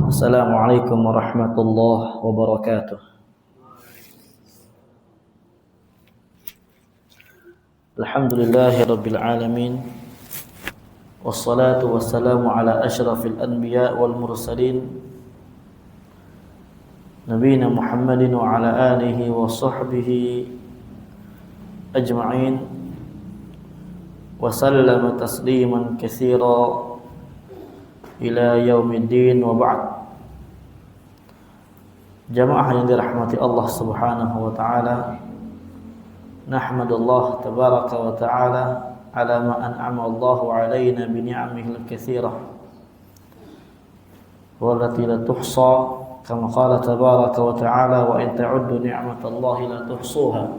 Assalamualaikum warahmatullahi wabarakatuh. Alhamdulillahirabbil alamin. Wassalatu wassalamu ala asyrafil anbiya wal mursalin nabiyina Muhammadin wa ala alihi wa sahbihi ajma'in wa sallama tasliman katsira ila yaumiddin wa ba'd. Jamaah yang dirahmati Allah Subhanahu wa taala, nahmadullah tabaraka wa taala ala ma an'ama Allahu alaina bi ni'amihi al-katsirah wallati la tuhsa kama qala tabaraka wa taala wa in ta'uddu ni'matallahi la tuhsuha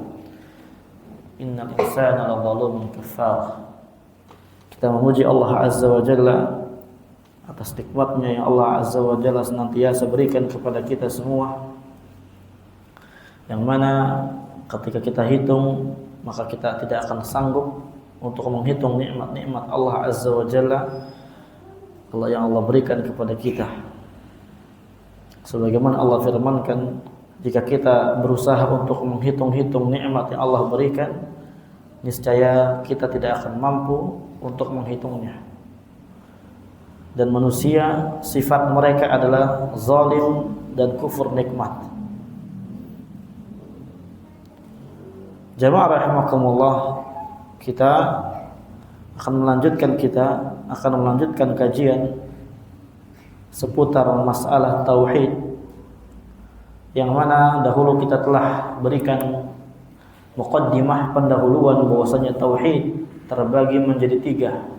innal insana ladzalumun kafar. Kita memuji Allah Azza wa Jalla atas nikmatnya yang Allah Azza wa Jalla senantiasa berikan kepada kita semua, yang mana ketika kita hitung maka kita tidak akan sanggup untuk menghitung nikmat-nikmat Allah Azza wa Jalla yang Allah berikan kepada kita. Sebagaimana Allah firmankan, jika kita berusaha untuk menghitung-hitung nikmat yang Allah berikan, niscaya kita tidak akan mampu untuk menghitungnya. Dan manusia sifat mereka adalah zalim dan kufur nikmat. Jamaah rahimakumullah, kita akan melanjutkan kajian seputar masalah tauhid, yang mana dahulu kita telah berikan muqaddimah, pendahuluan bahwasanya tauhid terbagi menjadi 3.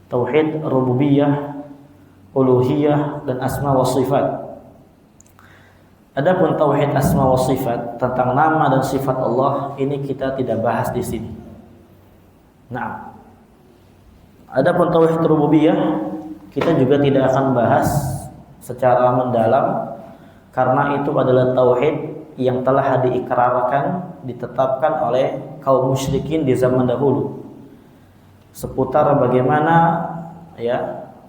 Tauhid rububiyah, uluhiyah, dan asma wa sifat. Adapun tauhid asma wa sifat, tentang nama dan sifat Allah, ini kita tidak bahas di sini. Nah, adapun tauhid rububiyah kita juga tidak akan bahas secara mendalam, karena itu adalah tauhid yang telah diikrarkan, ditetapkan oleh kaum musyrikin di zaman dahulu, seputar bagaimana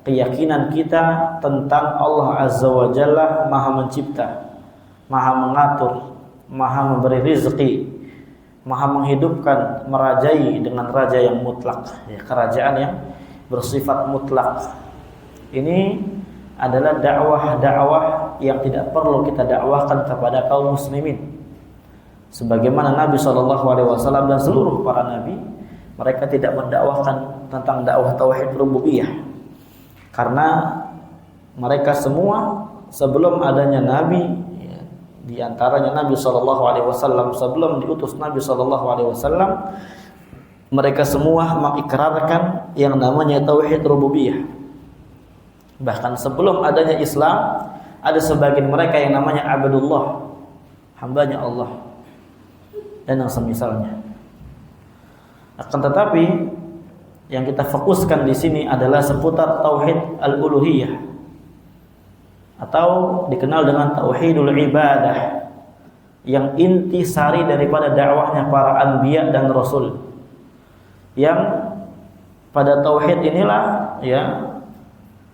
keyakinan kita tentang Allah Azza wa Jalla Maha Mencipta, Maha Mengatur, Maha Memberi rizki, Maha Menghidupkan, merajai dengan raja yang mutlak, kerajaan yang bersifat mutlak. Ini adalah dakwah-dakwah yang tidak perlu kita dakwahkan kepada kaum muslimin. Sebagaimana Nabi SAW dan seluruh para nabi, mereka tidak mendakwahkan tentang dakwah tauhid rububiyah, karena mereka semua sebelum adanya nabi, di antaranya Nabi SAW, sebelum diutus Nabi SAW, mereka semua mengikrarkan yang namanya tauhid rububiyah. Bahkan sebelum adanya Islam, ada sebagian mereka yang namanya abdullah, hambanya Allah, dan yang semisalnya. Akan tetapi yang kita fokuskan di sini adalah seputar tauhid al-uluhiyah, atau dikenal dengan tauhidul ibadah, yang inti sari daripada dakwahnya para anbiya dan rasul. Yang pada tauhid inilah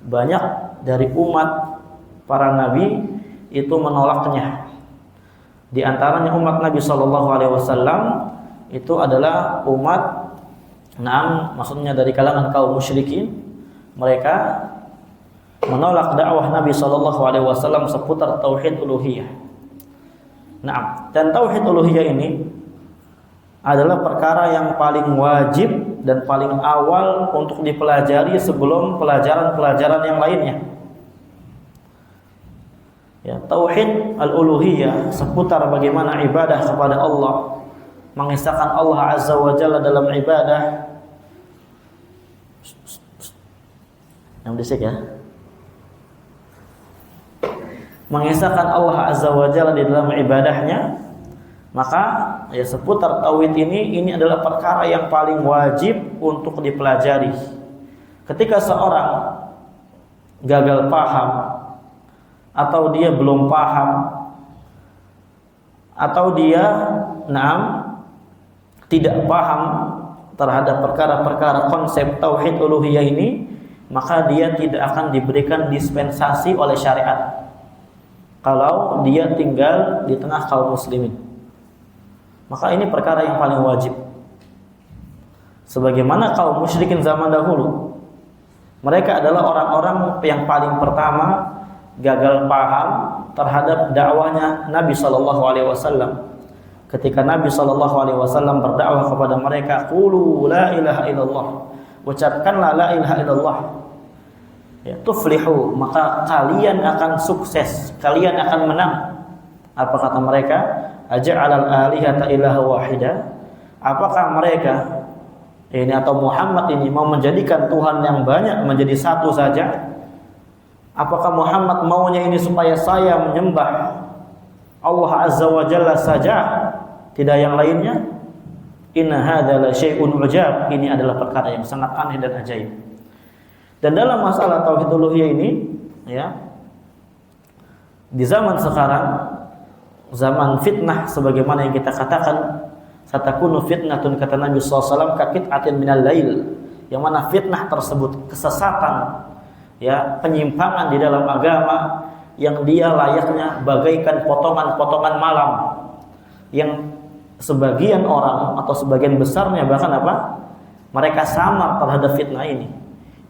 banyak dari umat para nabi itu menolaknya. Di antaranya umat Nabi SAW itu adalah umat maksudnya dari kalangan kaum musyrikin. Mereka menolak dakwah Nabi SAW seputar tauhid uluhiyah. Dan tauhid uluhiyah ini adalah perkara yang paling wajib dan paling awal untuk dipelajari sebelum pelajaran-pelajaran yang lainnya. Tauhid al-uluhiyah seputar bagaimana ibadah kepada Allah, mengisahkan Allah Azza wa Jalla dalam ibadah. Yang berisik ya. Mengisahkan Allah Azza wa Jalla di dalam ibadahnya, maka seputar tauhid ini adalah perkara yang paling wajib untuk dipelajari. Ketika seorang gagal paham, atau dia belum paham, atau dia tidak paham terhadap perkara-perkara konsep tauhid uluhiyah ini, maka dia tidak akan diberikan dispensasi oleh syariat kalau dia tinggal di tengah kaum muslimin. Maka ini perkara yang paling wajib. Sebagaimana kaum musyrikin zaman dahulu, mereka adalah orang-orang yang paling pertama gagal paham terhadap dakwahnya Nabi SAW. Ketika Nabi SAW berdakwah kepada mereka, qulu la ilaha illallah, ucapkanlah la ilaha illallah, ya, tuflihu, maka kalian akan sukses, kalian akan menang. Apa kata mereka? Aja'alal alihata ilaha wahida, apakah mereka ini atau Muhammad ini mau menjadikan Tuhan yang banyak menjadi satu saja? Apakah Muhammad maunya ini supaya saya menyembah Allah Azza wa Jalla saja, tidak yang lainnya? Inna hadza la syai'un ujab, ini adalah perkara yang sangat aneh dan ajaib. Dan dalam masalah tauhid uluhiyah ini, ya, di zaman sekarang, zaman fitnah sebagaimana yang kita katakan, satakunu fitnatun, kata Nabi SAW, kaqit'atin minal lail, yang mana fitnah tersebut kesesatan, ya, penyimpangan di dalam agama yang dia layaknya bagaikan potongan-potongan malam, yang sebagian orang atau sebagian besarnya bahkan mereka samar terhadap fitnah ini.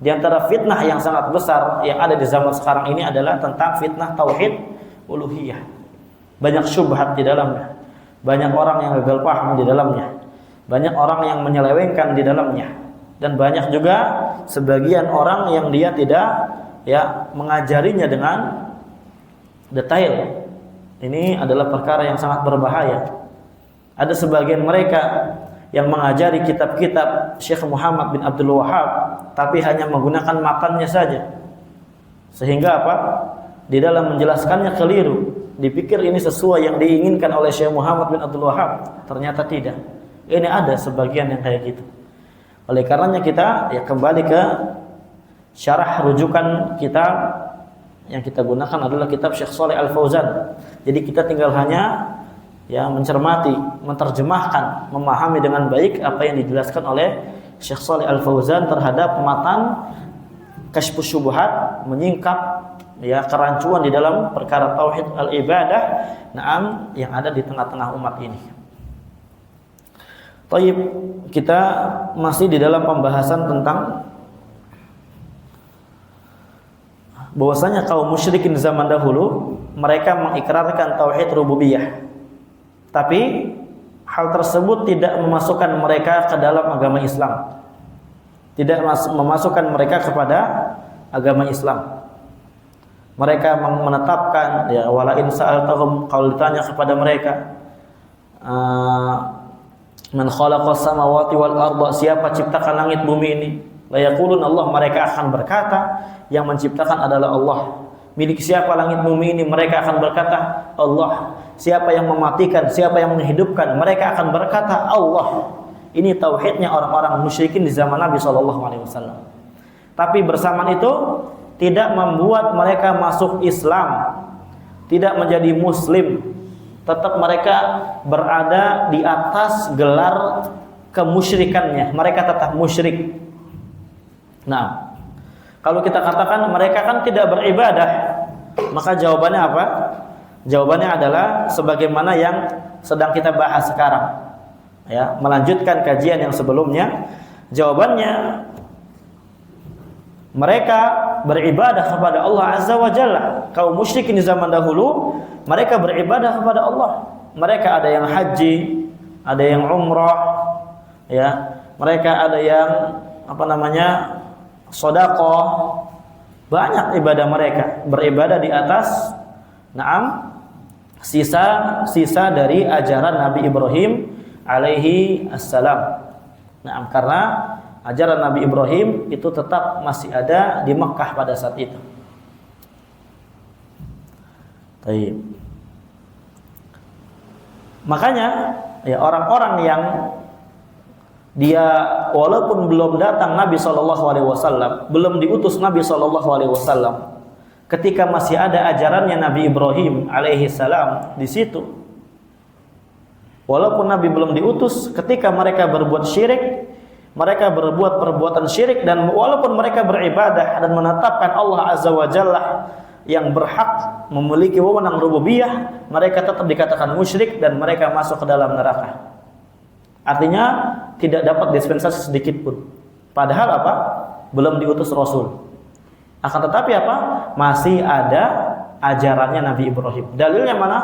Di antara fitnah yang sangat besar yang ada di zaman sekarang ini adalah tentang fitnah tauhid uluhiyah. Banyak syubhat di dalamnya, banyak orang yang gagal paham di dalamnya, banyak orang yang menyelewengkan di dalamnya, dan banyak juga sebagian orang yang dia tidak, ya, mengajarinya dengan detail. Ini adalah perkara yang sangat berbahaya. Ada sebagian mereka yang mengajari kitab-kitab Syekh Muhammad bin Abdul Wahhab, tapi hanya menggunakan matannya saja. Sehingga di dalam menjelaskannya keliru. Dipikir ini sesuai yang diinginkan oleh Syekh Muhammad bin Abdul Wahhab, ternyata tidak. Ini ada sebagian yang kayak gitu. Oleh karenanya kita, ya, kembali ke syarah rujukan kitab yang kita gunakan adalah kitab Syekh Shalih Al Fauzan. Jadi kita tinggal hanya, ya, mencermati, menerjemahkan, memahami dengan baik apa yang dijelaskan oleh Syekh Shalih Al Fauzan terhadap matan Kasyfus Syubhat, menyingkap, ya, kerancuan di dalam perkara tauhid al-ibadah, yang ada di tengah-tengah umat ini. Baik, kita masih di dalam pembahasan tentang bahwasanya kaum musyrikin zaman dahulu mereka mengikrarkan tauhid rububiyah. Tapi hal tersebut tidak memasukkan mereka ke dalam agama Islam. Tidak memasukkan mereka kepada agama Islam. Mereka menetapkan, ya, wala in sa'altahum, kalau ditanya kepada mereka, man khalaqas samawati wal arda, siapa ciptakan langit bumi ini? La yaqulun Allah, mereka akan berkata yang menciptakan adalah Allah. Milik siapa langit bumi ini? Mereka akan berkata Allah. Siapa yang mematikan, siapa yang menghidupkan? Mereka akan berkata Allah. Ini tauhidnya orang-orang musyrikin di zaman Nabi SAW. Tapi bersamaan itu tidak membuat mereka masuk Islam, tidak menjadi Muslim. Tetap mereka berada di atas gelar kemusyrikannya. Mereka tetap musyrik. Nah, kalau kita katakan mereka kan tidak beribadah, maka jawabannya apa? Jawabannya adalah sebagaimana yang sedang kita bahas sekarang. Ya, melanjutkan kajian yang sebelumnya. Jawabannya, mereka beribadah kepada Allah Azza wa Jalla. Kaum musyrikin di zaman dahulu, mereka beribadah kepada Allah. Mereka ada yang haji, ada yang umrah, ya. Mereka ada yang sedekah. Banyak ibadah mereka, beribadah di atas sisa dari ajaran Nabi Ibrahim alaihi assalam. Karena ajaran Nabi Ibrahim itu tetap masih ada di Mekah pada saat itu. Baik. Makanya, ya, orang-orang yang dia walaupun belum datang Nabi SAW, belum diutus Nabi SAW, ketika masih ada ajarannya Nabi Ibrahim alaihi salam di situ, walaupun Nabi belum diutus, ketika mereka berbuat syirik, mereka berbuat perbuatan syirik, dan walaupun mereka beribadah dan menetapkan Allah Azza wa Jalla yang berhak memiliki wewenang rububiyah, mereka tetap dikatakan musyrik dan mereka masuk ke dalam neraka. Artinya tidak dapat dispensasi sedikit pun. Padahal apa? Belum diutus Rasul. Akan tetapi apa? Masih ada ajarannya Nabi Ibrahim. Dalilnya mana?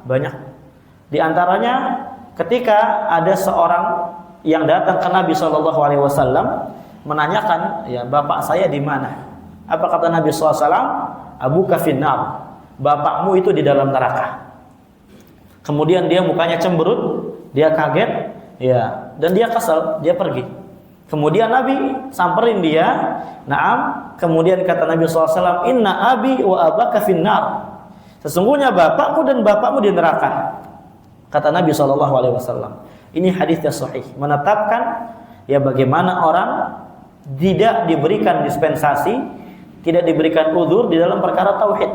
Banyak. Di antaranya ketika ada seorang yang datang ke Nabi SAW menanyakan, ya, bapak saya di mana? Apa kata Nabi SAW? Abuka finnar. Bapakmu itu di dalam neraka. Kemudian dia mukanya cemberut, dia kaget, ya, dan dia kesal, dia pergi. Kemudian Nabi samperin dia, naam. Kemudian kata Nabi SAW, Inna abi wa abaka finnar. Sesungguhnya bapakku dan bapakmu di neraka. Kata Nabi SAW. Ini hadisnya sahih, menetapkan ya bagaimana orang tidak diberikan dispensasi, tidak diberikan uzur di dalam perkara tauhid,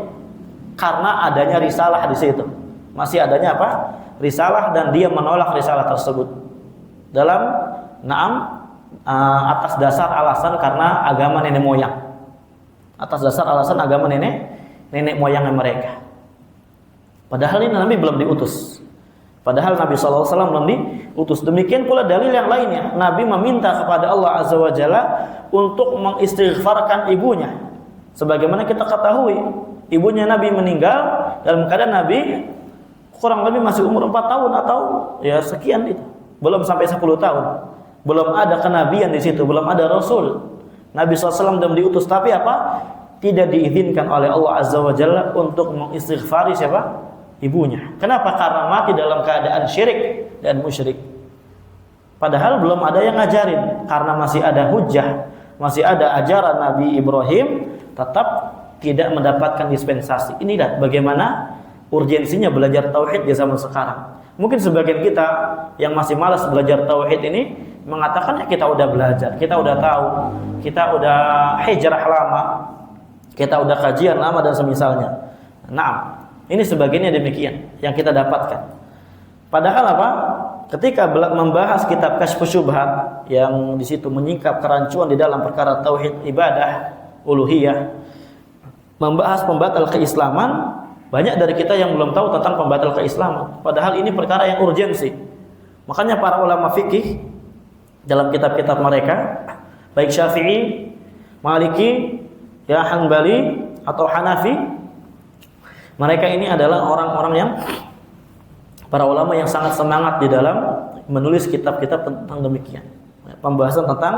karena adanya risalah di situ. Masih adanya apa? Risalah, dan dia menolak risalah tersebut dalam atas dasar alasan karena agama nenek moyang. Atas dasar alasan agama nenek moyangnya mereka. Padahal ini Nabi belum diutus. Padahal Nabi SAW belum diutus. Demikian pula dalil yang lainnya. Nabi meminta kepada Allah Azza wa Jalla untuk mengistighfarkan ibunya. Sebagaimana kita ketahui, ibunya Nabi meninggal dalam keadaan Nabi kurang lebih masih umur 4 tahun atau ya sekian itu. Belum sampai 10 tahun. Belum ada kenabian di situ, belum ada Rasul. Nabi SAW belum diutus, tapi apa? Tidak diizinkan oleh Allah Azza wa Jalla untuk mengistighfari siapa? Ibunya. Kenapa? Karena mati dalam keadaan syirik dan musyrik. Padahal belum ada yang ngajarin, karena masih ada hujjah, masih ada ajaran Nabi Ibrahim, tetap tidak mendapatkan dispensasi. Inilah bagaimana urgensinya belajar tauhid di zaman sekarang. Mungkin sebagian kita yang masih malas belajar tauhid ini mengatakan, ya kita udah belajar, kita udah tahu, kita udah hijrah lama, kita udah kajian lama dan semisalnya. Nah, ini sebagiannya demikian yang kita dapatkan. Padahal apa? Ketika membahas kitab Kasyfus Syubhat yang di situ menyingkap kerancuan di dalam perkara tauhid ibadah uluhiyah, membahas pembatal keislaman, banyak dari kita yang belum tahu tentang pembatal keislaman. Padahal ini perkara yang urgensi. Makanya para ulama fikih dalam kitab-kitab mereka, baik Syafi'i, Maliki, ya Hanbali atau Hanafi, mereka ini adalah orang-orang yang para ulama yang sangat semangat di dalam menulis kitab-kitab tentang demikian. Pembahasan tentang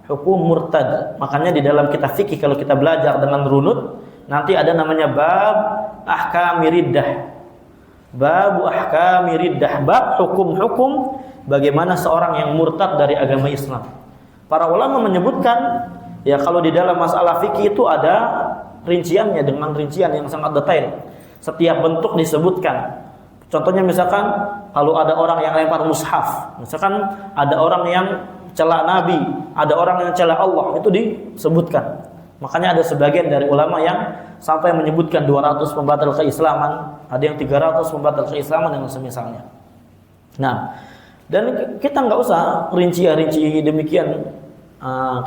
hukum murtad. Makanya di dalam kitab fikih kalau kita belajar dengan runut, nanti ada namanya bab ahkami riddah. Bab ahkami riddah, bab hukum-hukum bagaimana seorang yang murtad dari agama Islam. Para ulama menyebutkan, ya kalau di dalam masalah fikih itu ada rinciannya dengan rincian yang sangat detail. Setiap bentuk disebutkan. Contohnya misalkan kalau ada orang yang lempar mushaf, misalkan ada orang yang cela Nabi, ada orang yang cela Allah, itu disebutkan. Makanya ada sebagian dari ulama yang sampai menyebutkan 200 pembatal keislaman, ada yang 300 pembatal keislaman dengan semisalnya. Nah, dan kita nggak usah rinci demikian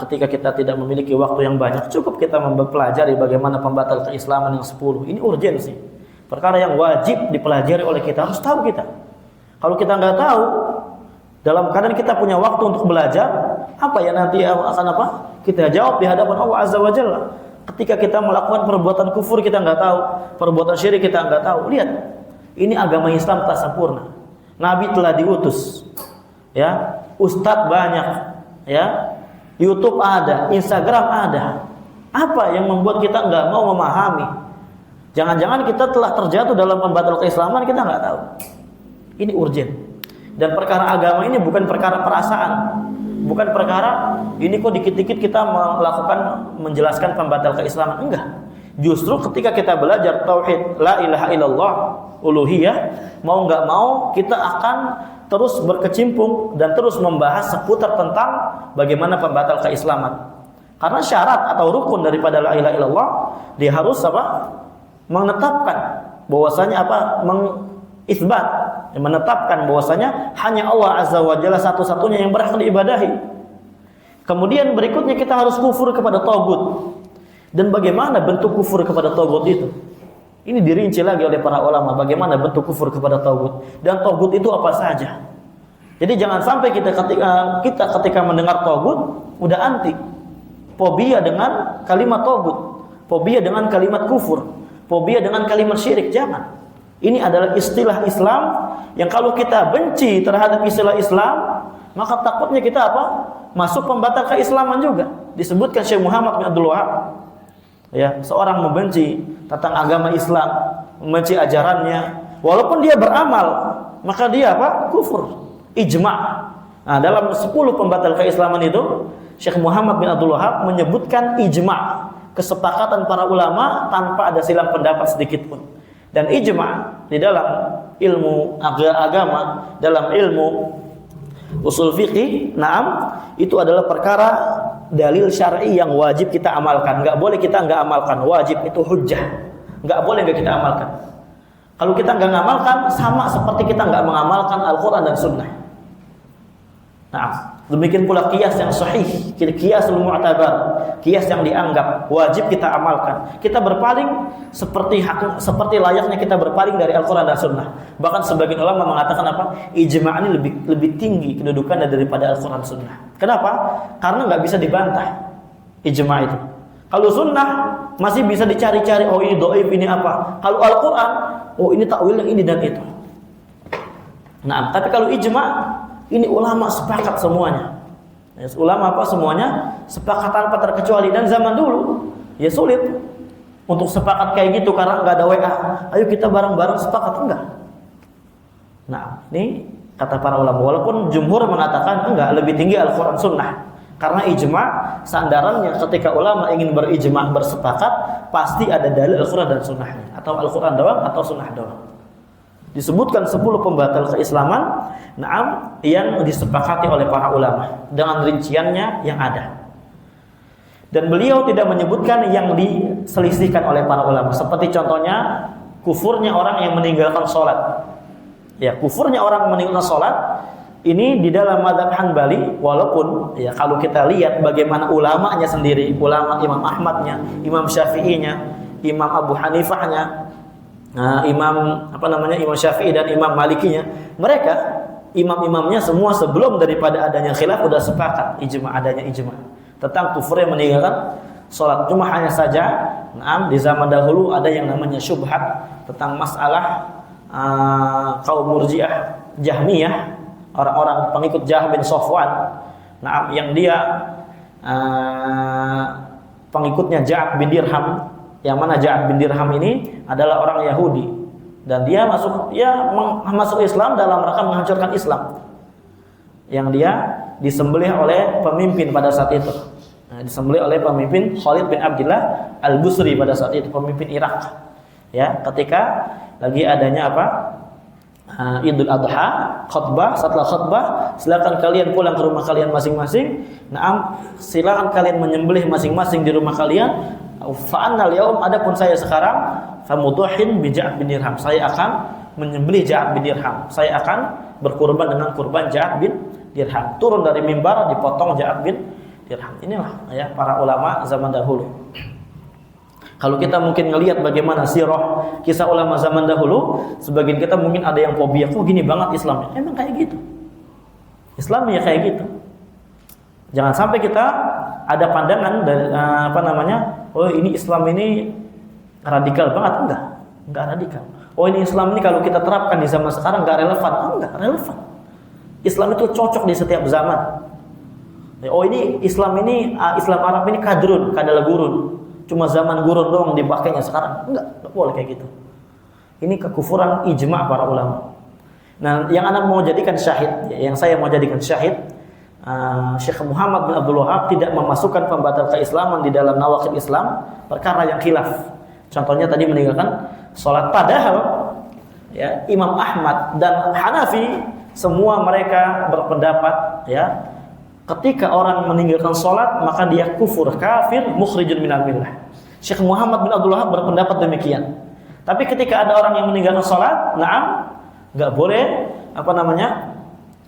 ketika kita tidak memiliki waktu yang banyak. Cukup kita mempelajari bagaimana pembatal keislaman yang 10. Ini urgensi. Perkara yang wajib dipelajari oleh kita, harus tahu kita. Kalau kita nggak tahu, dalam keadaan kita punya waktu untuk belajar, apa ya nanti akan apa? Kita jawab di hadapan Allah Azza wa Jalla. Ketika kita melakukan perbuatan kufur kita nggak tahu, perbuatan syirik kita nggak tahu. Lihat, ini agama Islam tak sempurna. Nabi telah diutus, ya, ustadz banyak, ya, YouTube ada, Instagram ada. Apa yang membuat kita nggak mau memahami? Jangan-jangan kita telah terjatuh dalam pembatal keislaman, kita nggak tahu. Ini urgen. Dan perkara agama ini bukan perkara perasaan, bukan perkara ini kok dikit-dikit kita melakukan menjelaskan pembatal keislaman. Enggak. Justru ketika kita belajar tauhid la ilaha illallah uluhiyah, mau nggak mau kita akan terus berkecimpung dan terus membahas seputar tentang bagaimana pembatal keislaman. Karena syarat atau rukun daripada la ilaha illallah, dia harus apa? Menetapkan bahwasanya apa? Mengisbat, menetapkan bahwasanya hanya Allah Azza wa Jalla satu-satunya yang berhak diibadahi. Kemudian berikutnya kita harus kufur kepada tagut. Dan bagaimana bentuk kufur kepada tagut itu? Ini dirinci lagi oleh para ulama bagaimana bentuk kufur kepada tagut. Dan tagut itu apa saja. Jadi jangan sampai kita ketika mendengar tagut udah anti. Fobia dengan kalimat tagut, fobia dengan kalimat kufur, fobia dengan kalimat syirik, jangan. Ini adalah istilah Islam yang kalau kita benci terhadap istilah Islam, maka takutnya kita apa? Masuk pembatal keislaman juga. Disebutkan Syekh Muhammad bin Abdul Wahab, ya, seorang membenci tentang agama Islam, membenci ajarannya, walaupun dia beramal, maka dia apa? Kufur. Ijma'. Nah, dalam 10 pembatal keislaman itu, Syekh Muhammad bin Abdul Wahab menyebutkan ijma', kesepakatan para ulama tanpa ada silang pendapat sedikit pun. Dan ijma' di dalam ilmu agama, dalam ilmu usul fikih, itu adalah perkara dalil syar'i yang wajib kita amalkan. Enggak boleh kita enggak amalkan. Wajib itu hujjah. Enggak boleh enggak kita amalkan. Kalau kita enggak mengamalkan, sama seperti kita enggak mengamalkan Al-Qur'an dan Sunnah. Demikian pula qiyas yang sahih, qiyasul mu'tabar, qiyas yang dianggap wajib kita amalkan. Kita berpaling seperti layaknya kita berpaling dari Al-Qur'an dan Sunnah. Bahkan sebagian ulama mengatakan apa? Ijma' ini lebih tinggi kedudukannya daripada Al-Qur'an dan Sunnah. Kenapa? Karena nggak bisa dibantah ijma' itu. Kalau Sunnah masih bisa dicari-cari, oh ini dhaif, ini apa. Kalau Al-Qur'an, oh ini takwilnya ini dan itu. Tapi kalau ijma' ini ulama sepakat semuanya. Ulama apa semuanya sepakat tanpa terkecuali. Dan zaman dulu ya sulit untuk sepakat kayak gitu karena nggak ada WA. Ayo kita bareng-bareng sepakat, enggak. Ini kata para ulama. Walaupun jumhur mengatakan enggak, lebih tinggi Al-Qur'an Sunnah. Karena ijma' sandarannya ketika ulama ingin berijma' bersepakat pasti ada dalil Al-Qur'an dan Sunnahnya. Atau Al-Qur'an doang atau Sunnah doang. Disebutkan 10 pembatal keislaman, yang disepakati oleh para ulama dengan rinciannya yang ada. Dan beliau tidak menyebutkan yang diselisihkan oleh para ulama. Seperti contohnya kufurnya orang yang meninggalkan sholat. Ya, kufurnya orang meninggalkan sholat ini di dalam mazhab Hanbali, walaupun ya kalau kita lihat bagaimana ulamanya sendiri, ulama Imam Ahmadnya, Imam Syafi'inya, Imam Abu Hanifahnya, Imam Syafi'i dan Imam Malikinya, mereka imam-imamnya semua sebelum daripada adanya khilaf sudah sepakat adanya ijma tentang kufur yang meninggalkan sholat. Cuma hanya saja di zaman dahulu ada yang namanya syubhat tentang masalah kaum Murji'ah, Jahmiyah, orang-orang pengikut Jahm bin Safwan, yang dia pengikutnya Ja'ad bin Dirham. Yang mana Ja'ad bin Dirham ini adalah orang Yahudi dan dia masuk Islam dalam rangka menghancurkan Islam. Yang dia disembelih oleh pemimpin pada saat itu. Disembelih oleh pemimpin Khalid bin Abdullah Al-Busri pada saat itu, pemimpin Irak. Ya, ketika lagi adanya Idul Adha, khutbah, setelah khutbah silakan kalian pulang ke rumah kalian masing-masing. Silakan kalian menyembelih masing-masing di rumah kalian. Fa'annal yaum, adapun saya sekarang famuduhin bi Ja'ad bin Dirham, saya akan menyembelih Ja'ad bin Dirham, saya akan berkurban dengan kurban Ja'ad bin Dirham. Turun dari mimbar dipotong Ja'ad bin Dirham. Inilah ya para ulama zaman dahulu. Kalau kita mungkin ngelihat bagaimana sirah kisah ulama zaman dahulu, sebagian kita mungkin ada yang fobia, kok gini banget Islamnya. Emang kayak gitu. Islamnya kayak gitu. Jangan sampai kita ada pandangan dari oh ini Islam ini radikal banget, enggak radikal. Oh ini Islam ini kalau kita terapkan di zaman sekarang enggak relevan, enggak relevan. Islam itu cocok di setiap zaman. Oh ini Islam Arab ini kadala gurun. Cuma zaman gurun doang dipakainya sekarang. Enggak boleh kayak gitu. Ini kekufuran ijma' para ulama. Nah, yang saya mau jadikan syahid, Syekh Muhammad bin Abdul Wahab tidak memasukkan pembatal keislaman di dalam nawaqid Islam perkara yang khilaf. Contohnya tadi meninggalkan sholat. Padahal ya, Imam Ahmad dan Hanafi semua mereka berpendapat ya, ketika orang meninggalkan sholat maka dia kufur, kafir, mukhrijun minal millah. Syekh Muhammad bin Abdul Wahab berpendapat demikian. Tapi ketika ada orang yang meninggalkan sholat, nggak boleh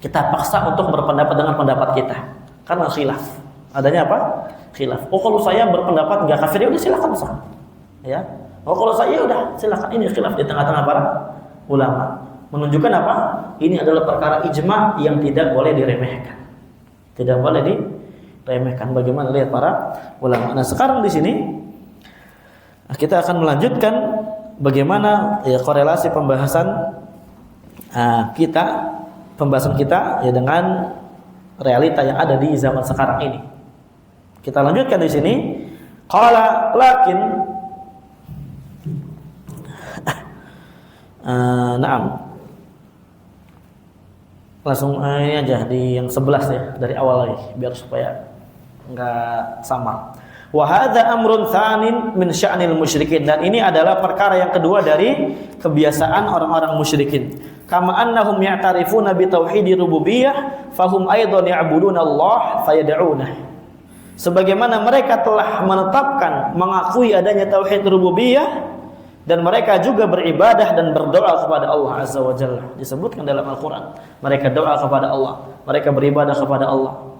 kita paksa untuk berpendapat dengan pendapat kita karena khilaf. Adanya apa? Khilaf. Oh, kalau saya berpendapat enggak kafir, ya udah silakan sah. Ya. Oh, kalau saya udah silakan. Ini khilaf di tengah-tengah para ulama. Menunjukkan apa? Ini adalah perkara ijma yang tidak boleh diremehkan. Tidak boleh diremehkan. Bagaimana lihat para ulama. Nah, sekarang di sini kita akan melanjutkan bagaimana ya korelasi pembahasan kita ya dengan realita yang ada di zaman sekarang ini. Kita lanjutkan di sini. Qala lakin na'am. Langsung ini aja di yang 11 ya, dari awal lagi biar supaya enggak sama. Wa hadza amrun tsanin min sya'nil musyrikin, dan ini adalah perkara yang kedua dari kebiasaan orang-orang musyrikin. Kama annahum ya'tarifuna bi tauhidir rububiyyah fahum aidan ya'buduna Allah fayad'unah. Sebagaimana mereka telah menetapkan mengakui adanya tauhid rububiyah, dan mereka juga beribadah dan berdoa kepada Allah Azza wa Jalla. Disebutkan dalam Al-Qur'an, mereka doa kepada Allah, mereka beribadah kepada Allah.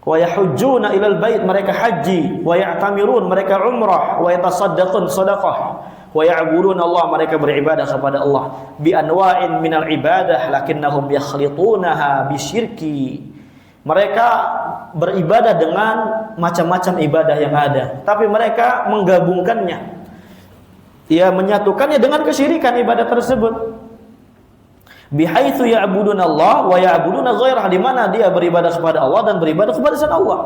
Wa yahujjuna ilal bait, mereka haji, wa ya'tamirun, mereka umrah, wa yatasaddaqun shadaqah, wa ya'buduna Allah, mereka beribadah kepada Allah bi anwa'in minal ibadah lakinnahum yakhlitunaha bisyirki. Mereka beribadah dengan macam-macam ibadah yang ada, tapi mereka menggabungkannya, ya menyatukannya dengan kesyirikan ibadah tersebut. Bihaitsu ya'buduna Allah wa ya'buduna ghairah, di mana dia beribadah kepada Allah dan beribadah kepada selain Allah.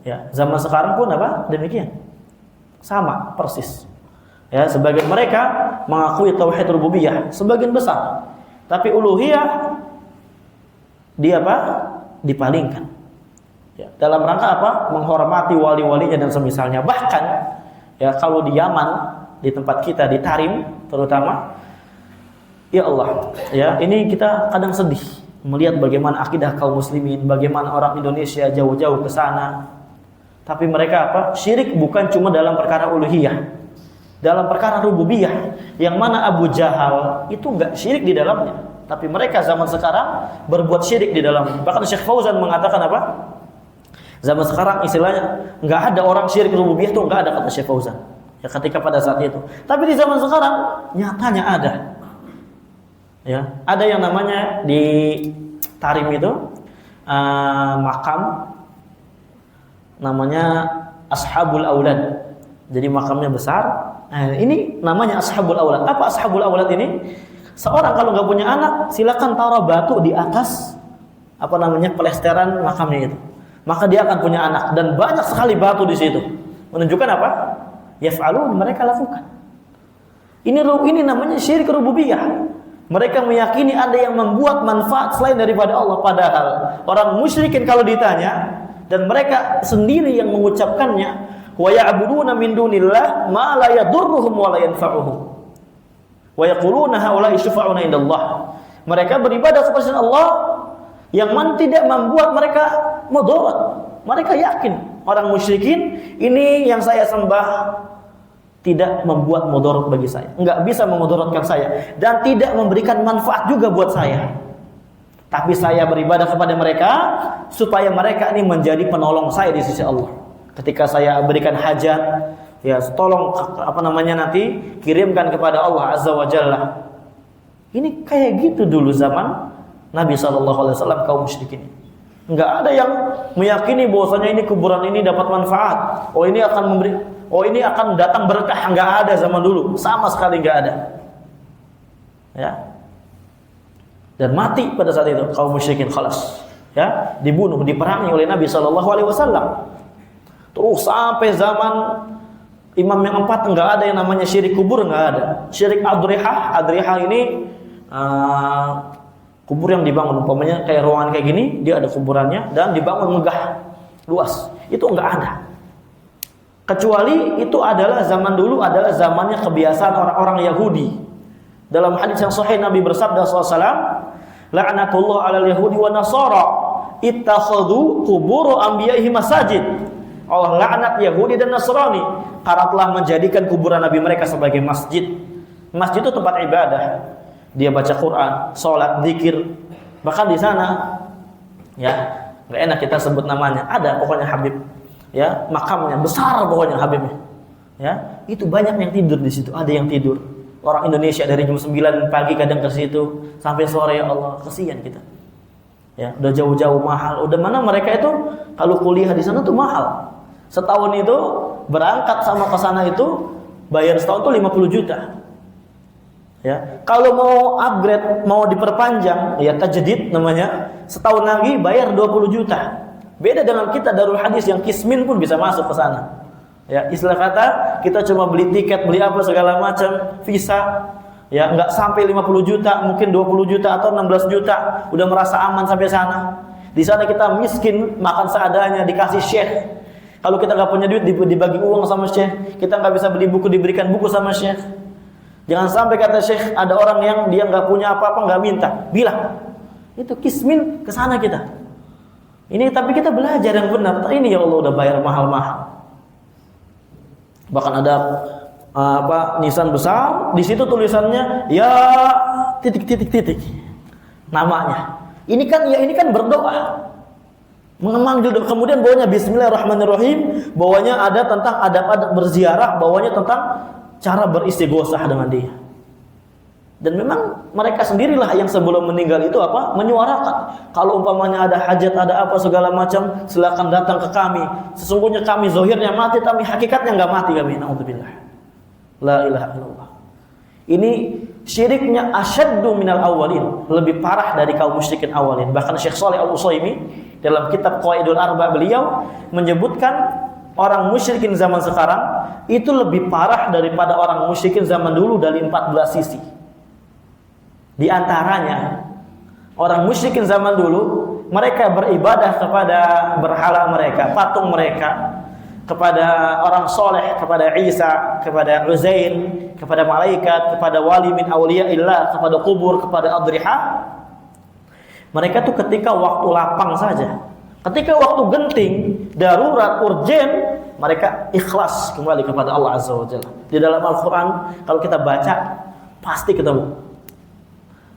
Ya, zaman sekarang pun apa? Demikian. Sama persis. Ya, sebagian mereka mengakui tauhid rububiyah sebagian besar, tapi uluhiyah dia apa? Dipalingkan. Ya, dalam rangka apa? Menghormati wali-walinya dan semisalnya. Bahkan ya kalau di Yaman, di tempat kita di Tarim terutama, ya Allah, ya ini kita kadang sedih melihat bagaimana akidah kaum muslimin, bagaimana orang Indonesia jauh-jauh ke sana. Tapi mereka apa? Syirik bukan cuma dalam perkara uluhiyah, dalam perkara rububiyah, yang mana Abu Jahal itu enggak syirik di dalamnya. Tapi mereka zaman sekarang berbuat syirik di dalamnya. Bahkan Syekh Fauzan mengatakan apa? Zaman sekarang istilahnya enggak ada orang syirik rububiyah, itu enggak ada, kata Syekh Fauzan. Ya ketika pada saat itu. Tapi di zaman sekarang nyatanya ada. Ya, ada yang namanya di Tarim itu makam namanya Ashabul Aulad. Jadi makamnya besar. Nah, ini namanya Ashabul Aulad. Apa Ashabul Aulad ini? Seorang kalau nggak punya anak, silakan taruh batu di atas apa namanya pelesteran makamnya itu, maka dia akan punya anak. Dan banyak sekali batu di situ, menunjukkan apa? Yaf'alun, mereka lakukan. Ini namanya syirik rububiyah. Mereka meyakini ada yang membuat manfaat selain daripada Allah, padahal orang musyrikin kalau ditanya, dan mereka sendiri yang mengucapkannya, wa ya'buduna min dunillah ma la yadurruhum wa la yanfa'uhum. Wa yaquluna haula'i syufa'una indallah. Mereka beribadah kepada Allah yang mana tidak membuat mereka mudarat. Mereka yakin orang musyrikin ini yang saya sembah tidak membuat mudarat bagi saya, enggak bisa memudaratkan saya, dan tidak memberikan manfaat juga buat saya. Tapi saya beribadah kepada mereka supaya mereka ini menjadi penolong saya di sisi Allah. Ketika saya berikan hajat, ya tolong apa namanya nanti kirimkan kepada Allah Azza wa Jalla. Ini kayak gitu dulu zaman Nabi SAW kaum musyrikin. Enggak ada yang meyakini bahwasanya ini kuburan ini dapat manfaat. Oh ini akan memberi, oh ini akan datang berkah. Enggak ada zaman dulu, sama sekali enggak ada. Ya. Dan mati pada saat itu kaum musyrikin khalas. Ya, dibunuh, diperangi oleh Nabi SAW. Terus sampai zaman Imam yang 4 enggak ada yang namanya syirik kubur, enggak ada. Syirik adrihah ini kubur yang dibangun, umpamanya kayak ruangan kayak gini, dia ada kuburannya dan dibangun megah, luas. Itu enggak ada. Kecuali itu adalah zaman dulu adalah zamannya kebiasaan orang-orang Yahudi. Dalam hadis yang sahih Nabi bersabda SAW, la'natullah 'alal yahudi wa nasara ittakhadhu qubur anbiya'ihi masajid. Allah laknat Yahudi dan Nasrani karena telah menjadikan kuburan Nabi mereka sebagai masjid. Masjid itu tempat ibadah. Dia baca Quran, sholat, zikir. Bahkan di sana Ya, nggak enak kita sebut namanya. Ada pokoknya Habib. Ya, makamnya besar pokoknya Habibnya. Ya, itu banyak yang tidur di situ. Ada yang tidur. Orang Indonesia dari jam 9 pagi kadang ke situ sampai sore, ya Allah, kasihan kita. Ya, udah jauh-jauh mahal. Udah mana mereka itu kalau kuliah di sana tuh mahal. Setahun itu berangkat sama ke sana itu bayar setahun tuh 50 juta. Ya, kalau mau upgrade, mau diperpanjang, ya tajdid namanya, setahun lagi bayar 20 juta. Beda dengan kita Darul Hadis yang kismin pun bisa masuk ke sana. Ya, istilah kata kita cuma beli tiket, beli apa segala macam, visa, ya nggak sampai 50 juta, mungkin 20 juta atau 16 juta, udah merasa aman sampai sana. Di sana kita miskin, makan seadanya, dikasih syekh. Kalau kita nggak punya duit, dibagi uang sama syekh. Kita nggak bisa beli buku, diberikan buku sama syekh. Jangan sampai kata syekh, ada orang yang dia nggak punya apa-apa, nggak minta, bilang itu kismin, ke sana kita. Ini tapi kita belajar yang benar. Ini ya Allah udah bayar mahal-mahal. Bahkan ada nisan besar, di situ tulisannya ya titik namanya. Ini kan berdoa, memanggil doa. Kemudian bawahnya Bismillahirrahmanirrahim, bawahnya ada tentang adab-adab berziarah, bawahnya tentang cara beristighosah dengan dia. Dan memang mereka sendirilah yang sebelum meninggal itu menyuarakan, kalau umpamanya ada hajat, ada apa segala macam, silakan datang ke kami. Sesungguhnya kami zahirnya mati, tapi hakikatnya enggak mati kami. Naudzubillah. La ilaha illallah. Ini syiriknya asyaddu minal awwalin, lebih parah dari kaum musyrikin awalin. Bahkan Syekh Shalih Al-Utsaimin dalam kitab Qawaidul Arba beliau menyebutkan orang musyrikin zaman sekarang itu lebih parah daripada orang musyrikin zaman dulu dari 14 sisi. Di antaranya, orang musyrikin zaman dulu, mereka beribadah kepada berhala mereka, patung mereka, kepada orang soleh, kepada Isa, kepada Uzair, kepada malaikat, kepada wali min awliyaillah, kepada kubur, kepada adriha. Mereka tuh ketika waktu lapang saja, ketika waktu genting, darurat, urgen, mereka ikhlas kembali kepada Allah Azza wa Jalla. Di dalam Al-Quran, kalau kita baca, pasti ketemu.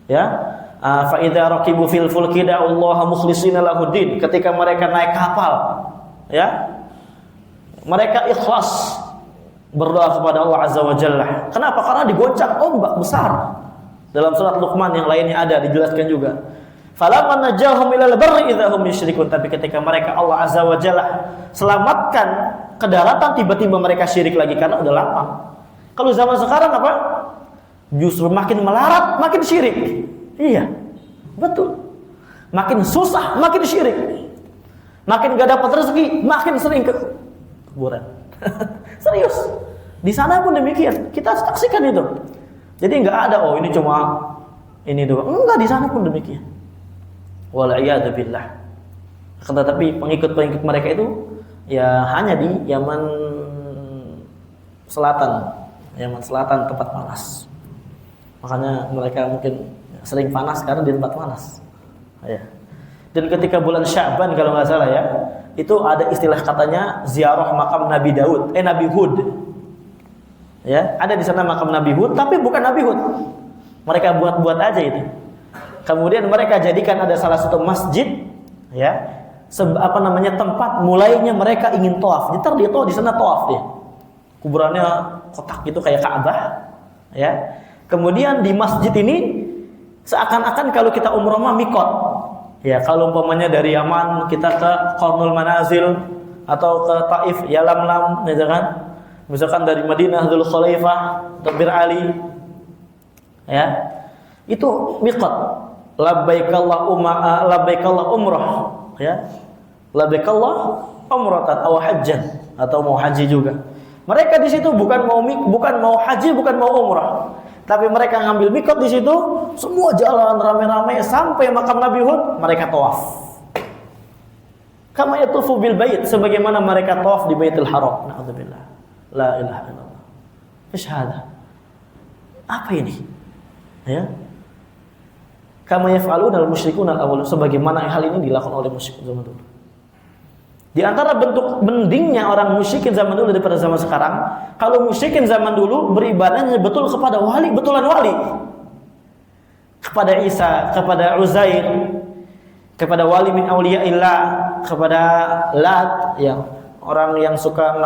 Ya, fa idza raqibu fil fulki da'ullaha mukhlishina lahuddin. Ketika mereka naik kapal, ya, mereka ikhlas berdoa kepada Allah Azza wa Jalla. Kenapa? Karena digoncang ombak besar. Dalam surat Luqman yang lainnya ada dijelaskan juga. Falamma najahum ilal barri idza hum yusyrikun. Tapi ketika mereka Allah Azza wa Jalla selamatkan ke daratan, tiba-tiba mereka syirik lagi karena udah lapang. Kalau zaman sekarang apa? Justru makin melarat, makin syirik. Iya, betul. Makin susah, makin syirik. Makin gak dapat rezeki, makin sering ke kuburan. Serius. Di sana pun demikian. Kita saksikan itu. Jadi nggak ada, ini cuma ini doang. Enggak, di sana pun demikian. Wal'iyadu billah. Tetapi pengikut-pengikut mereka itu ya hanya di Yaman Selatan. Yaman Selatan tempat panas. Makanya mereka mungkin sering panas karena di tempat panas. Ya. Dan ketika bulan Sya'ban kalau nggak salah ya, itu ada istilah katanya ziarah makam Nabi Daud, Nabi Hud. Ya, ada di sana makam Nabi Hud, tapi bukan Nabi Hud. Mereka buat-buat aja itu. Kemudian mereka jadikan ada salah satu masjid, ya, tempat mulainya mereka ingin tawaf. Ntar dia di sana tawaf dia. Kuburannya kotak gitu kayak Ka'bah, ya. Kemudian di masjid ini seakan-akan kalau kita umrah mah mikot. Ya, kalau umpamanya dari Yaman kita ke Qarnul Manazil atau ke Taif, Yalamlam, gitu kan. Misalkan dari Madinah Dzul Khalifah, Bir Ali. Ya. Itu mikot. Labbaikallah umrah, ya. Labbaikallah umratan aw hajjan, atau mau haji juga. Mereka di situ bukan mau haji, bukan mau umrah. Tapi mereka ngambil mikot di situ, semua jalan rame-rame sampai makam Nabi Hud, mereka tawaf. Kama yatufu bil bait, sebagaimana mereka tawaf di Baitul Haram. Na'udzubillah. La ilaha illallah. Isyhada. Apa ini? Ya. Kama yaf'aluna al-musyrikuna al-awwal, sebagaimana hal ini dilakukan oleh musyrik zaman dulu. Di antara bentuk mendingnya orang musyrikin zaman dulu daripada zaman sekarang, kalau musyrikin zaman dulu beribadahnya betul kepada wali, betulan wali. Kepada Isa, kepada Uzair, kepada wali min auliyaillah, kepada Lat, yang orang yang suka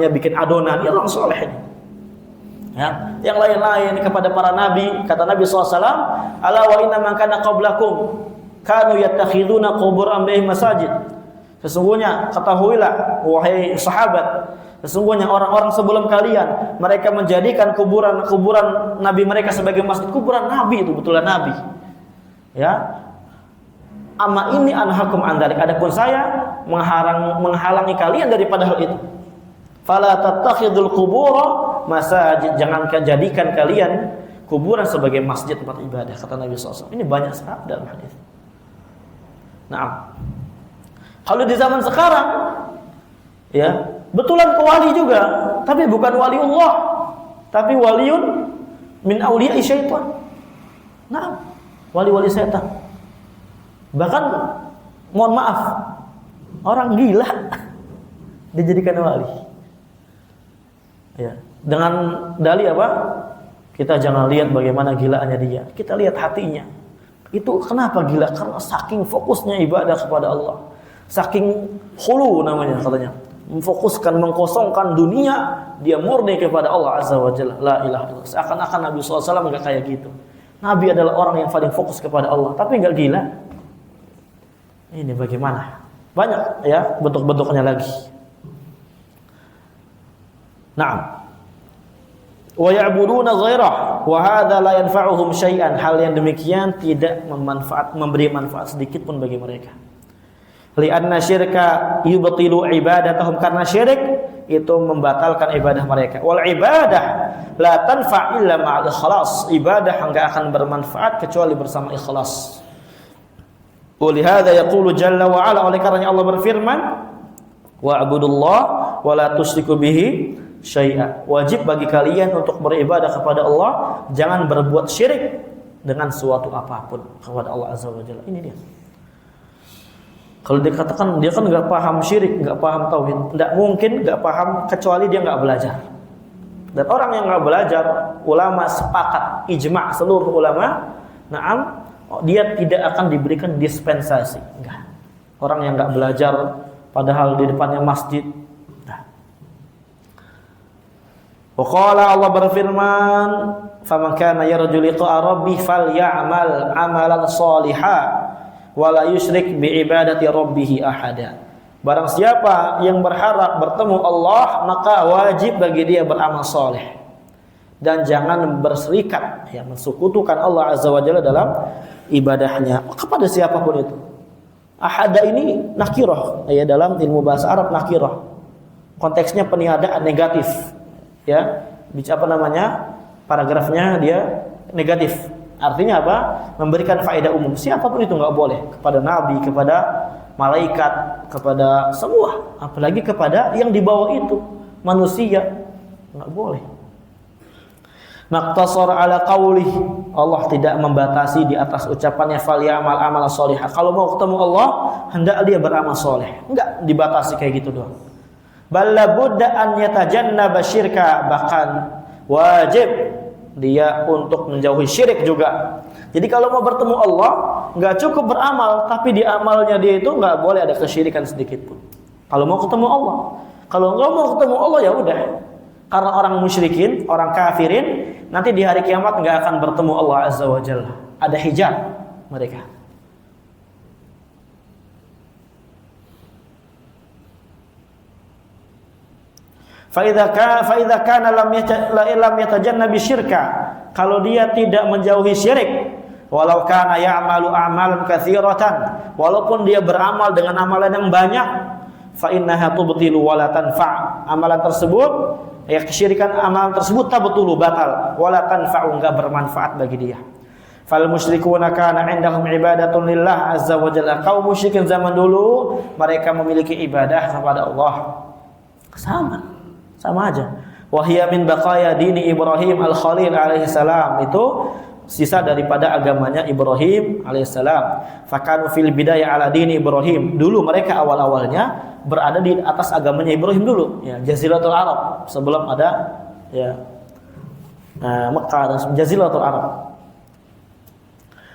bikin adonan, ya orang soleh. Ya, yang lain-lain kepada para nabi, kata Nabi SAW, ala wa inna man kana qablakum kanu yattakhiduna qubur anbiya'ihim masajid. Sesungguhnya ketahuilah wahai sahabat, sesungguhnya orang-orang sebelum kalian mereka menjadikan kuburan nabi mereka sebagai masjid. Kuburan nabi itu betulan nabi. Ya. Amma ini anhakum an dzalik. Adapun saya menghalangi kalian daripada hal itu. Fala tattakhidul qubura masajid. Jangan jadikan kalian kuburan sebagai masjid tempat ibadah, kata Nabi SAW. Ini banyak sekali dalam hadis. Nah, kalau di zaman sekarang, ya betulan ke wali juga, tapi bukan waliullah, tapi waliun min auliya'i syaitan. Nah, wali-wali setan. Bahkan, mohon maaf, orang gila dijadikan wali. Ya, dengan dalih apa? Kita jangan lihat bagaimana gilaannya dia. Kita lihat hatinya. Itu kenapa gila? Karena saking fokusnya ibadah kepada Allah. Saking khulu namanya katanya. Memfokuskan, mengkosongkan dunia, dia murni kepada Allah Azza wa Jalla. La ilaha illallah. Seakan-akan Nabi SAW enggak kayak gitu. Nabi adalah orang yang paling fokus kepada Allah, tapi enggak gila. Ini bagaimana? Banyak ya bentuk-bentuknya lagi. Naam. Wa ya'buduna ghairah wa hadza la yanfa'uhum syai'an. Hal yang demikian tidak memberi manfaat sedikit pun bagi mereka. Li'anna syirka yubtilu ibadatahum, karena syirik itu membatalkan ibadah mereka. Wal ibadah la tanfa' illa ma'al ikhlas. Ibadah enggak akan bermanfaat kecuali bersama ikhlas. Walihada yaqulu jalla wa ala, oleh karenanya Allah berfirman, wa'budullah wa la tusyriku bihi syai'a. Wajib bagi kalian untuk beribadah kepada Allah, jangan berbuat syirik dengan suatu apapun kepada Allah Azza wa Jalla. Ini dia. Kalau dikatakan dia kan enggak paham syirik, enggak paham tauhid, enggak mungkin enggak paham kecuali dia enggak belajar. Dan orang yang enggak belajar, ulama sepakat, ijma' seluruh ulama, na'am, dia tidak akan diberikan dispensasi. Enggak. Orang yang enggak belajar padahal di depannya masjid. Nah. Wa qala, Allah berfirman, "Faman kana yarju liqa'a rabbih falyamal 'amalan shalihan wa la yusyrik bi ibadati rabbih ahada." Barang siapa yang berharap bertemu Allah, maka wajib bagi dia beramal saleh dan jangan berserikat, ya, mensekutukan Allah Azza wa Jalla dalam ibadahnya kepada siapapun itu. Ahada ini nakirah, ya, dalam ilmu bahasa Arab nakirah. Konteksnya peniadaan negatif, ya. Bicara paragrafnya dia negatif. Artinya apa? Memberikan faedah umum. Siapapun itu enggak boleh, kepada nabi, kepada malaikat, kepada semua, apalagi kepada yang di bawah itu, manusia, enggak boleh. Maqtasar ala qaulih, Allah tidak membatasi di atas ucapannya falyamal amal shalihah. Kalau mau ketemu Allah, hendak dia beramal soleh. Enggak dibatasi kayak gitu doang. Balla budda an yatajannaba syirka, bahkan wajib dia untuk menjauhi syirik juga. Jadi kalau mau bertemu Allah, enggak cukup beramal, tapi di amalnya dia itu enggak boleh ada kesyirikan sedikit pun. Kalau mau ketemu Allah. Kalau enggak mau ketemu Allah, ya udah. Karena orang musyrikin, orang kafirin, nanti di hari kiamat enggak akan bertemu Allah Azza wa Jalla. Ada hijab mereka. Fa idza kana lam yatajannabi syirka, kalau dia tidak menjauhi syirik, walau kana ya'malu a'malan katsiratan, walaupun dia beramal dengan amalan yang banyak, fa innaha tubtilu wa la tanfa'. Amalan tersebut, ya, kesyirikan amalan tersebut tabtulu, batal, wala tanfa'u, enggak bermanfaat bagi dia. Fal musyrikuna kana 'indahum ibadatun lillah azza wa jalla. Kaum musyrikin zaman dulu mereka memiliki ibadah kepada Allah. Sama aja. Wa hiya min baqaya dini Ibrahim al-Khalil alaihi salam. Itu sisa daripada agamanya Ibrahim alaihissalam. Fakanu fil bidayah ala dini Ibrahim. Dulu mereka awal-awalnya berada di atas agamanya Ibrahim dulu, ya, Jaziratul Arab, sebelum ada, ya, Mekah dan Jaziratul Arab.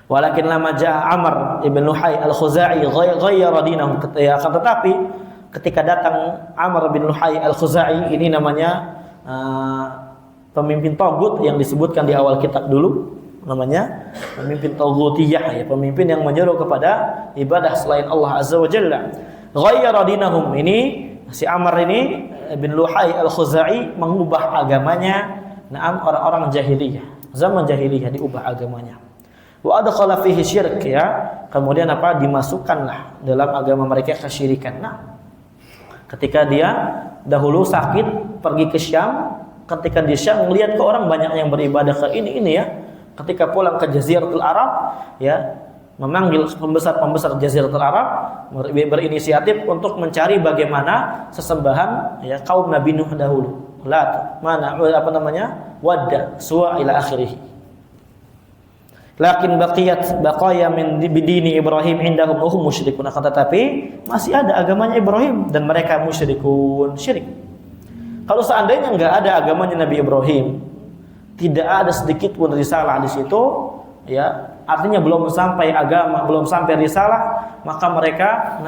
Walakin lama ja'a Amr ibn Luhai al-Khuzai ghayyara dinahu. Akan tetapi ketika datang Amr bin Luhai al-Khuzai, ini namanya pemimpin tagut yang disebutkan di awal kitab dulu, namanya pemimpin tagutiyah, ya, pemimpin yang menyeru kepada ibadah selain Allah Azza wa Jalla. Ghayyara dinahum, ini si Amr ini bin Luhai al-Khuzai mengubah agamanya. Naam, orang-orang jahiliyah, zaman jahiliyah diubah agamanya. Wa adkhala fihi syirk, ya. Kemudian dimasukkanlah dalam agama mereka kesyirikan. Nah, ketika dia dahulu sakit pergi ke Syam, ketika di Syam melihat ke orang banyak yang beribadah ke ini ya. Ketika pulang ke Jaziratul Arab, ya, memanggil pembesar Jaziratul Arab berinisiatif untuk mencari bagaimana sesembahan, ya, kaum Nabi Nuh dahulu. Lat, mana Wadda, Suwa ila akhirih. Lakin baqaya min bidini Ibrahim indahum wa hum musyrikun. Akan tetapi masih ada agamanya Ibrahim dan mereka musyrikun, syirik. Kalau seandainya enggak ada agamanya Nabi Ibrahim, tidak ada sedikit pun risalah di situ, ya, artinya belum sampai agama, belum sampai risalah, maka mereka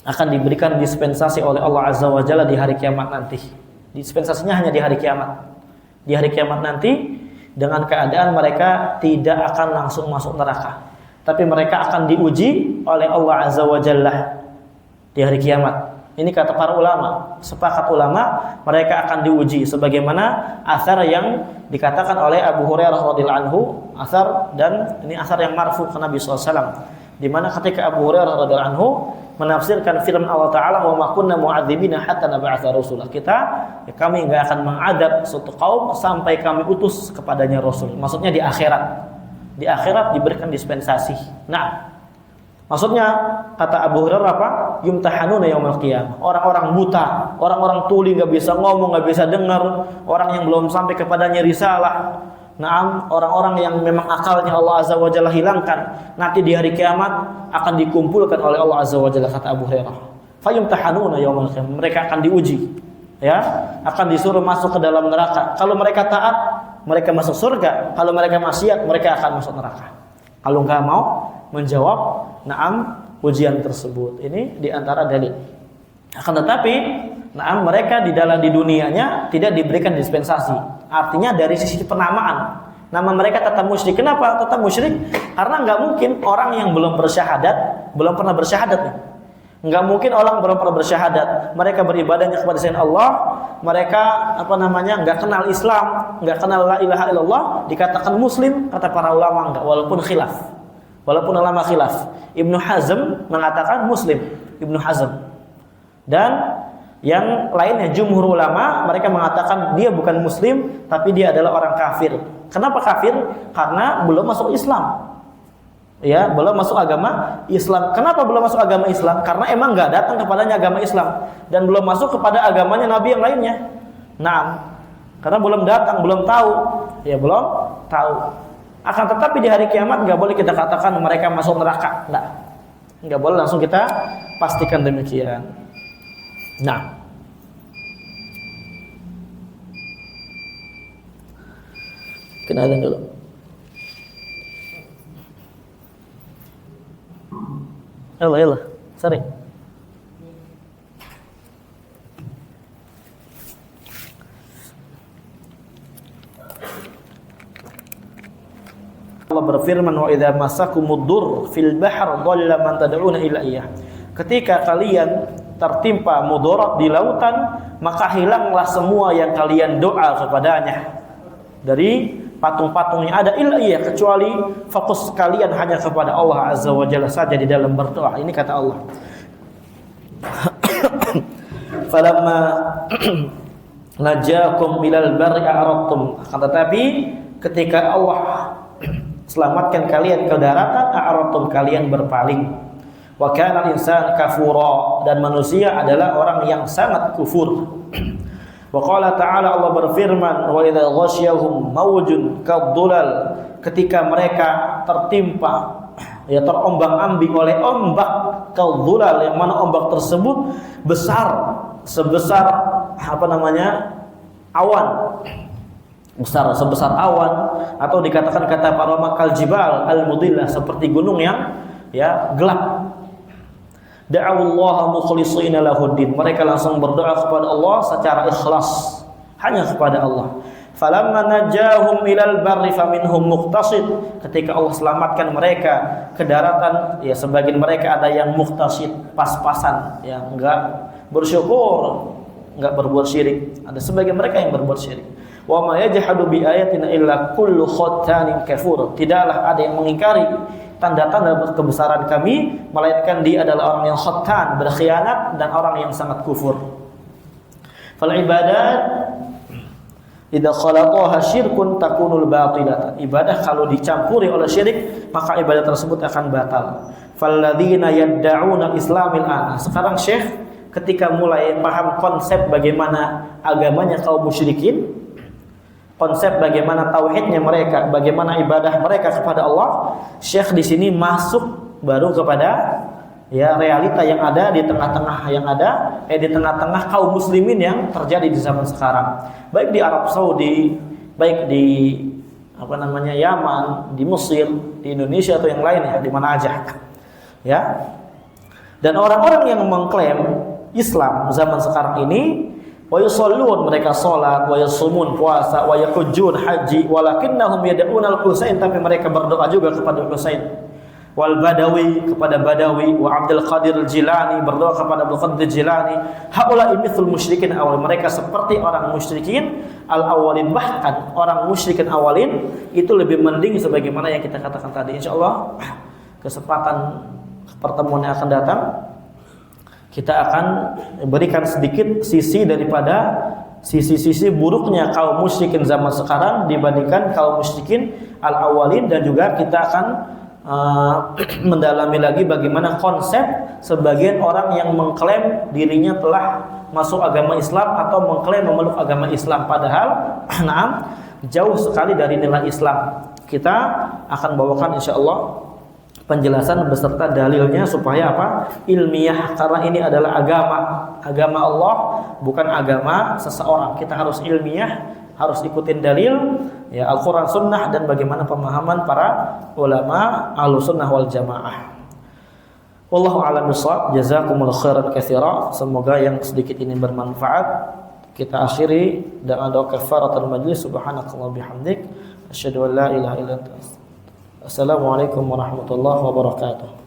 akan diberikan dispensasi oleh Allah Azza wa Jalla di hari kiamat nanti. Dispensasinya hanya di hari kiamat. Di hari kiamat nanti dengan keadaan mereka tidak akan langsung masuk neraka, tapi mereka akan diuji oleh Allah Azza wa Jalla di hari kiamat. Ini kata para ulama, sepakat ulama, mereka akan diuji sebagaimana asar yang dikatakan oleh Abu Hurairah radhiyallahu anhu, asar, dan ini asar yang marfu ke Nabi SAW, di mana ketika Abu Hurairah radhiyallahu anhu menafsirkan firman Allah Ta'ala, wa ma kunna mu'adzibina hatta nab'atsa rasulah. Kami enggak akan mengadab suatu kaum sampai kami utus kepadanya rasul. Maksudnya di akhirat. Di akhirat diberikan dispensasi. Nah, maksudnya kata Abu Hurairah apa? Yumtahanuna yaumil qiyamah. Orang-orang buta, orang-orang tuli, enggak bisa ngomong, enggak bisa dengar, orang yang belum sampai kepadanya risalah. Naam, orang-orang yang memang akalnya Allah Azza wa Jalla hilangkan, nanti di hari kiamat akan dikumpulkan oleh Allah Azza wa Jalla, kata Abu Hurairah. Fayumtahanuna yaumil qiyamah. Mereka akan diuji, ya, akan disuruh masuk ke dalam neraka. Kalau mereka taat, mereka masuk surga. Kalau mereka maksiat, mereka akan masuk neraka. Kalau enggak mau menjawab ujian tersebut. Ini di antara dalil. Akan tetapi, mereka di dunianya tidak diberikan dispensasi. Artinya dari sisi penamaan, nama mereka tetap musyrik. Kenapa tetap musyrik? Karena nggak mungkin orang yang belum pernah bersyahadat. Nggak mungkin orang belum pernah bersyahadat. Mereka beribadahnya kepada selain Allah. Mereka nggak kenal Islam, nggak kenal la ilaha illallah, dikatakan muslim, kata para ulama nggak, walaupun khilaf. Walaupun ulama khilaf. Ibnu Hazm mengatakan muslim, Ibnu Hazm. Dan yang lainnya jumhur ulama mereka mengatakan dia bukan muslim, tapi dia adalah orang kafir. Kenapa kafir? Karena belum masuk Islam. Ya, belum masuk agama Islam. Kenapa belum masuk agama Islam? Karena emang enggak datang kepadanya agama Islam dan belum masuk kepada agamanya nabi yang lainnya. Nah, karena belum datang, belum tahu. Ya, belum tahu. Akan tetapi di hari kiamat enggak boleh kita katakan mereka masuk neraka. Enggak boleh langsung kita pastikan demikian. Nah, kenalan dulu. Yalah, sorry. Allah berfirman, wa idza masakumud-dur fil bahr dhalla man tad'una illa iyyah. Ketika kalian tertimpa mudarat di lautan, maka hilanglah semua yang kalian doa kepadanya dari patung-patung yang ada, illa iya, kecuali fokus kalian hanya kepada Allah Azza wa Jalla saja di dalam berdoa. Ini kata Allah. Falamma najakum ilal barri a'radtum. Tetapi ketika Allah selamatkan kalian ke daratan, a'radtum, kalian berpaling. Wa kana al-insan kafura, dan manusia adalah orang yang sangat kufur. Wa qala ta'ala, Allah berfirman, wa idza ghasyahum mawjun kadhulal, ketika mereka tertimpa, ya, terombang-ambing oleh ombak, kadhulal, yang mana ombak tersebut besar sebesar awan. besar sebesar awan, atau dikatakan kata para ulama kal jibal al-mudillah, seperti gunung yang ya gelap. Da'awallaha mukhlishina lahuddin, mereka langsung berdoa kepada Allah secara ikhlas, hanya kepada Allah. Falamma najahum ilal barri faminhum muqtasid, ketika Allah selamatkan mereka ke daratan, ya sebagian mereka ada yang muqtasid, pas-pasan, yang enggak bersyukur, enggak berbuat syirik. Ada sebagian mereka yang berbuat syirik. Wa ma yajhadu bi ayatina illa kullu khattanin kafur, tidaklah ada yang mengingkari tanda-tanda kebesaran kami melainkan dia adalah orang yang khattan, berkhianat, dan orang yang sangat kufur. Fal ibadat idza khalaqaha syirkun takunul batilatan, ibadah kalau dicampuri oleh syirik maka ibadah tersebut akan batal. Falladzina yad'una islamil an, sekarang Syekh ketika mulai paham konsep bagaimana agamanya kaum musyrikin, konsep bagaimana tauhidnya mereka, bagaimana ibadah mereka kepada Allah, Syekh di sini masuk baru kepada ya realita yang ada di tengah-tengah di tengah-tengah kaum muslimin yang terjadi di zaman sekarang, baik di Arab Saudi, baik di Yaman, di Mesir, di Indonesia atau yang lainnya, di mana aja. Ya. Dan orang-orang yang mengklaim Islam zaman sekarang ini, wa yusallun, mereka salat, wa yasumun, puasa, wa yahujjun, haji, walakinnahum yad'una al-Husain, tapi mereka berdoa juga kepada Husain. Wal Badawi, kepada Badawi, wa Abdul Qadir Al-Jilani, berdoa kepada Abdul Qadir Al-Jilani. Haula imithul musyrikin awal, mereka seperti orang musyrikin al-awwalin, bahkan orang musyrikin awalin itu lebih mending sebagaimana yang kita katakan tadi. Insyaallah kesempatan pertemuan yang akan datang kita akan berikan sedikit sisi daripada sisi-sisi buruknya kaum musyrikin zaman sekarang dibandingkan kaum musyrikin al-awwalin, dan juga kita akan mendalami lagi bagaimana konsep sebagian orang yang mengklaim dirinya telah masuk agama Islam atau mengklaim memeluk agama Islam, padahal jauh sekali dari nilai Islam. Kita akan bawakan insyaallah penjelasan beserta dalilnya supaya ilmiah, karena ini adalah agama Allah, bukan agama seseorang. Kita harus ilmiah, harus ikutin dalil ya Al-Qur'an, Sunnah, dan bagaimana pemahaman para ulama Ahlussunnah wal Jamaah. Wallahu a'lam bishawab. Jazakumullahu khairan katsira. Semoga yang sedikit ini bermanfaat. Kita akhiri dengan doa kafaratul majlis. Subhanakallah bihamdik, asyhadu an la ilaha illa anta. Assalamualaikum warahmatullahi wabarakatuh.